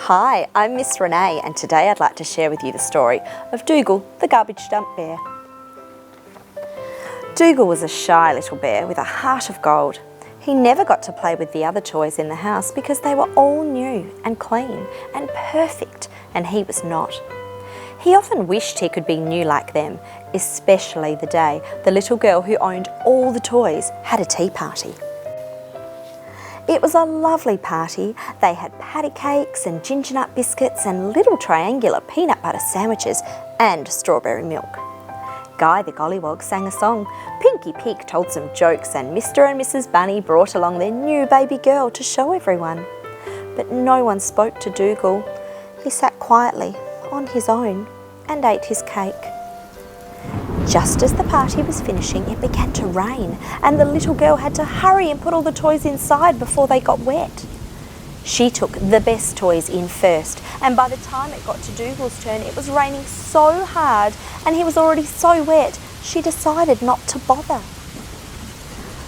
Hi, I'm Miss Renee and today I'd like to share with you the story of Dougal, the garbage dump bear. Dougal was a shy little bear with a heart of gold. He never got to play with the other toys in the house because they were all new and clean and perfect, and he was not. He often wished he could be new like them, especially the day the little girl who owned all the toys had a tea party. It was a lovely party. They had patty cakes and ginger nut biscuits and little triangular peanut butter sandwiches and strawberry milk. Guy the gollywog sang a song, Pinky Pig told some jokes, and Mr. and Mrs. Bunny brought along their new baby girl to show everyone. But no one spoke to Dougal. He sat quietly on his own and ate his cake. Just as the party was finishing, it began to rain, and the little girl had to hurry and put all the toys inside before they got wet. She took the best toys in first, and by the time it got to Dougal's turn, it was raining so hard and he was already so wet, she decided not to bother.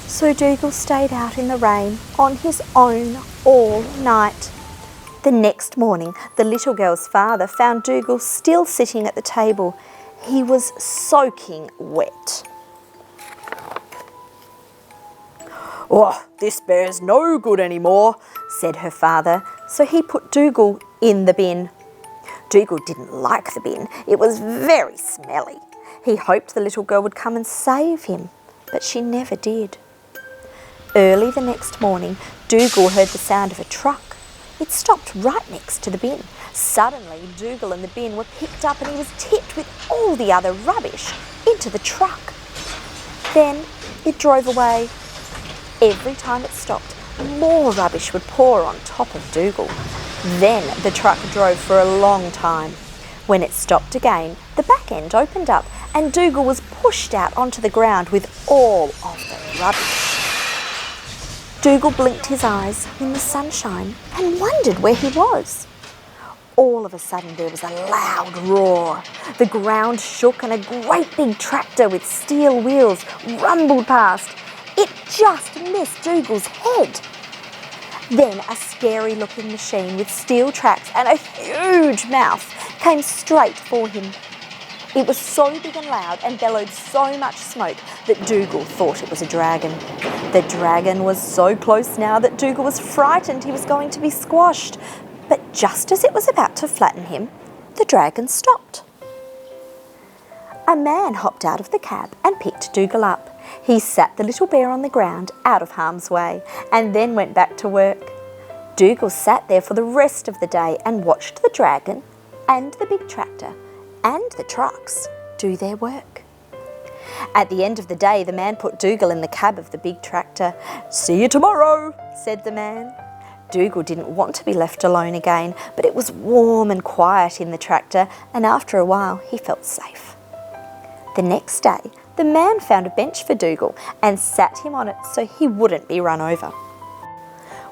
So Dougal stayed out in the rain on his own all night. The next morning, the little girl's father found Dougal still sitting at the table. He was soaking wet. "Oh, this bear's no good anymore," said her father, so he put Dougal in the bin. Dougal didn't like the bin. It was very smelly. He hoped the little girl would come and save him, but she never did. Early the next morning, Dougal heard the sound of a truck. It stopped right next to the bin. Suddenly, Dougal and the bin were picked up and he was tipped with all the other rubbish into the truck. Then it drove away. Every time it stopped, more rubbish would pour on top of Dougal. Then the truck drove for a long time. When it stopped again, the back end opened up and Dougal was pushed out onto the ground with all of the rubbish. Dougal blinked his eyes in the sunshine and wondered where he was. All of a sudden there was a loud roar. The ground shook and a great big tractor with steel wheels rumbled past. It just missed Dougal's head. Then a scary-looking machine with steel tracks and a huge mouth came straight for him. It was so big and loud and bellowed so much smoke that Dougal thought it was a dragon. The dragon was so close now that Dougal was frightened he was going to be squashed. But just as it was about to flatten him, the dragon stopped. A man hopped out of the cab and picked Dougal up. He sat the little bear on the ground out of harm's way and then went back to work. Dougal sat there for the rest of the day and watched the dragon and the big tractor and the trucks do their work. At the end of the day, the man put Dougal in the cab of the big tractor. "See you tomorrow," said the man. Dougal didn't want to be left alone again, but it was warm and quiet in the tractor, and after a while he felt safe. The next day, the man found a bench for Dougal and sat him on it so he wouldn't be run over.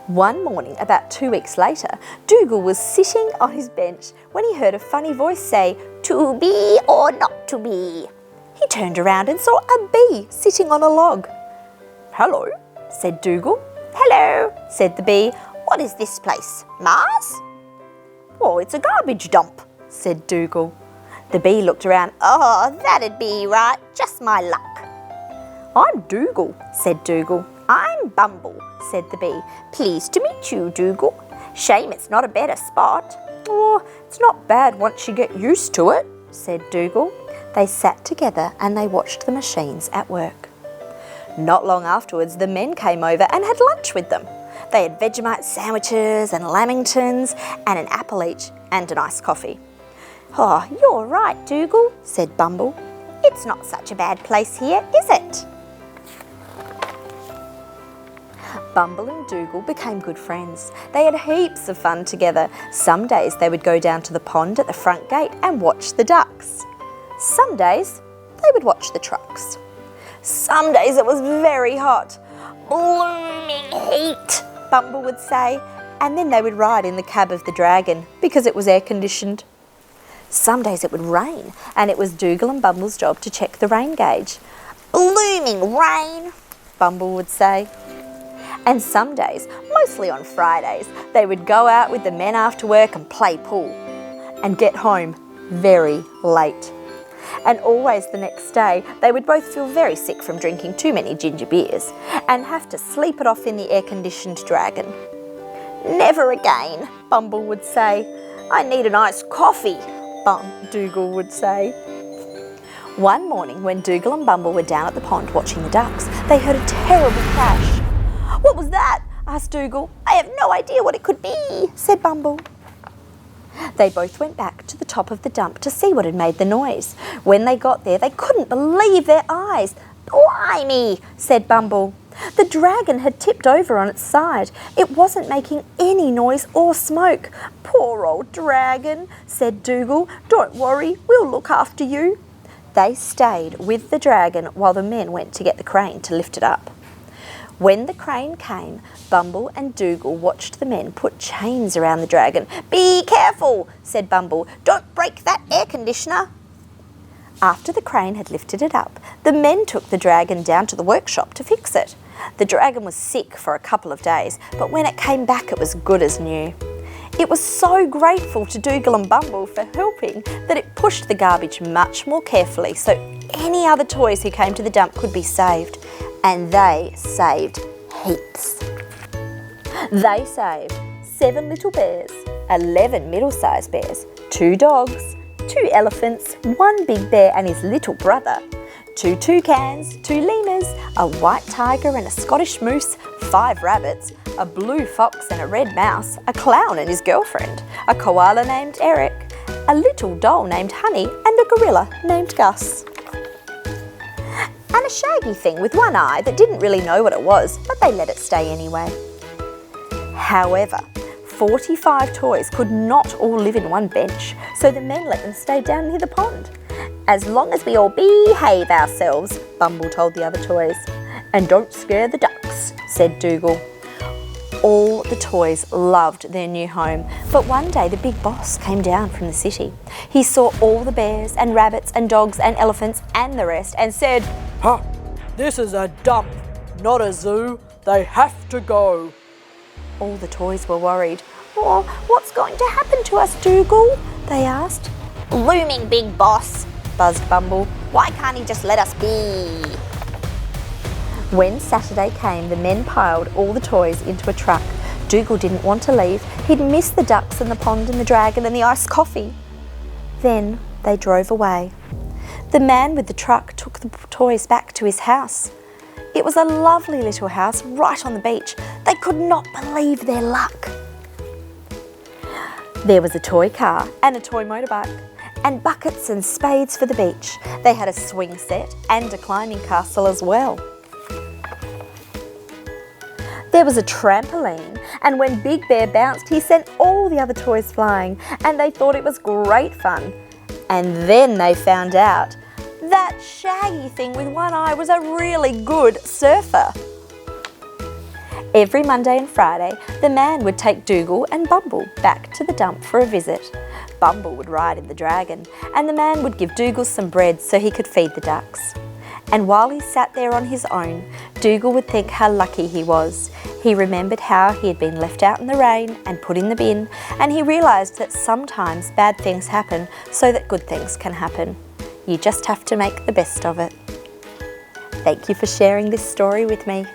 One morning, about 2 weeks later, Dougal was sitting on his bench when he heard a funny voice say, "To be or not to be?" He turned around and saw a bee sitting on a log. "Hello," said Dougal. "Hello," said the bee. "What is this place, Mars?" "Oh, it's a garbage dump," said Dougal. The bee looked around. "Oh, that'd be right, just my luck." "I'm Dougal," said Dougal. "I'm Bumble," said the bee. "Pleased to meet you, Dougal. Shame it's not a better spot." "Oh, it's not bad once you get used to it," said Dougal. They sat together and they watched the machines at work. Not long afterwards, the men came over and had lunch with them. They had Vegemite sandwiches and lamingtons and an apple each and an iced coffee. "Oh, you're right, Dougal," said Bumble. "It's not such a bad place here, is it?" Bumble and Dougal became good friends. They had heaps of fun together. Some days they would go down to the pond at the front gate and watch the ducks. Some days they would watch the trucks. Some days it was very hot. "Blooming heat," Bumble would say, and then they would ride in the cab of the dragon because it was air-conditioned. Some days it would rain, and it was Dougal and Bumble's job to check the rain gauge. "Blooming rain," Bumble would say. And some days, mostly on Fridays, they would go out with the men after work and play pool and get home very late. And always the next day, they would both feel very sick from drinking too many ginger beers and have to sleep it off in the air-conditioned dragon. "Never again," Bumble would say. "I need an iced coffee," Dougal would say. One morning when Dougal and Bumble were down at the pond watching the ducks, they heard a terrible crash. "What was that?" asked Dougal. "I have no idea what it could be," said Bumble. They both went back to the top of the dump to see what had made the noise. When they got there, they couldn't believe their eyes. "Blimey," said Bumble. The dragon had tipped over on its side. It wasn't making any noise or smoke. "Poor old dragon," said Dougal. "Don't worry, we'll look after you." They stayed with the dragon while the men went to get the crane to lift it up. When the crane came, Bumble and Dougal watched the men put chains around the dragon. "Be careful," said Bumble. "Don't break that air conditioner." After the crane had lifted it up, the men took the dragon down to the workshop to fix it. The dragon was sick for a couple of days, but when it came back, it was good as new. It was so grateful to Dougal and Bumble for helping that it pushed the garbage much more carefully so any other toys who came to the dump could be saved. And they saved heaps. They saved 7 little bears, 11 middle-sized bears, 2 dogs, 2 elephants, 1 big bear and his little brother, 2 toucans, 2 lemurs, a white tiger and a Scottish moose, 5 rabbits, a blue fox and a red mouse, a clown and his girlfriend, a koala named Eric, a little doll named Honey and a gorilla named Gus. And a shaggy thing with one eye that didn't really know what it was, but they let it stay anyway. However, 45 toys could not all live in one bench, so the men let them stay down near the pond. "As long as we all behave ourselves," Bumble told the other toys. "And don't scare the ducks," said Dougal. All the toys loved their new home, but one day the big boss came down from the city. He saw all the bears and rabbits and dogs and elephants and the rest and said, "Ha! This is a dump, not a zoo. They have to go." All the toys were worried. "Oh, what's going to happen to us, Dougal?" they asked. "Blooming big boss," buzzed Bumble. "Why can't he just let us be?" When Saturday came, the men piled all the toys into a truck. Dougal didn't want to leave. He'd missed the ducks and the pond and the dragon and the iced coffee. Then they drove away. The man with the truck took the toys back to his house. It was a lovely little house right on the beach. They could not believe their luck. There was a toy car and a toy motorbike and buckets and spades for the beach. They had a swing set and a climbing castle as well. There was a trampoline, and when Big Bear bounced, he sent all the other toys flying, and they thought it was great fun. And then they found out that shaggy thing with one eye was a really good surfer. Every Monday and Friday, the man would take Dougal and Bumble back to the dump for a visit. Bumble would ride in the dragon, and the man would give Dougal some bread so he could feed the ducks. And while he sat there on his own, Dougal would think how lucky he was. He remembered how he had been left out in the rain and put in the bin, and he realised that sometimes bad things happen so that good things can happen. You just have to make the best of it. Thank you for sharing this story with me.